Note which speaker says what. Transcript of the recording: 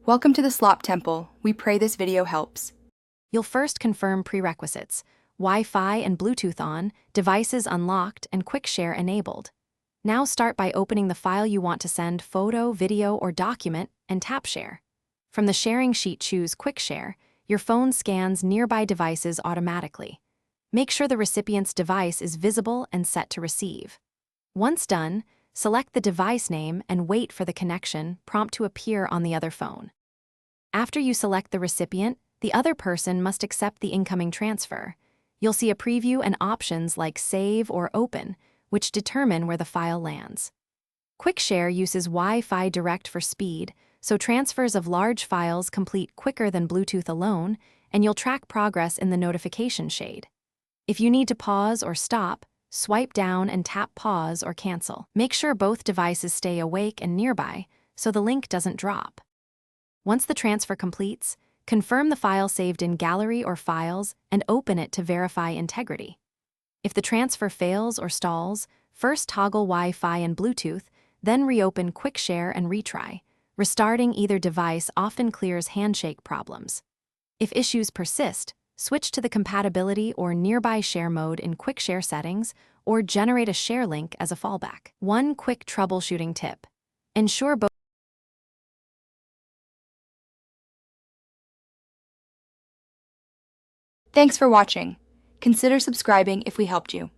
Speaker 1: Welcome to the Slop Temple. We pray this video helps.
Speaker 2: You'll first confirm prerequisites: Wi-Fi and Bluetooth on, devices unlocked, and quick share enabled. Now start by opening the file you want to send, photo, video, or document, and tap Share. From the sharing sheet, choose Quick Share. Your phone scans nearby devices automatically. Make sure the recipient's device is visible and set to receive. Once done, select the device name and wait for the connection prompt to appear on the other phone. After you select the recipient, the other person must accept the incoming transfer. You'll see a preview and options like Save or Open, which determine where the file lands. Quick Share uses Wi-Fi Direct for speed, so transfers of large files complete quicker than Bluetooth alone, and you'll track progress in the notification shade. If you need to pause or stop, swipe down and tap Pause or Cancel. Make sure both devices stay awake and nearby, so the link doesn't drop. Once the transfer completes, confirm the file saved in Gallery or Files and open it to verify integrity. If the transfer fails or stalls, first toggle Wi-Fi and Bluetooth, then reopen Quick Share and retry. Restarting either device often clears handshake problems. If issues persist, switch to the compatibility or nearby share mode in Quick Share settings or generate a share link as a fallback. One quick troubleshooting tip: ensure both.
Speaker 1: Thanks for watching. Consider subscribing if we helped you.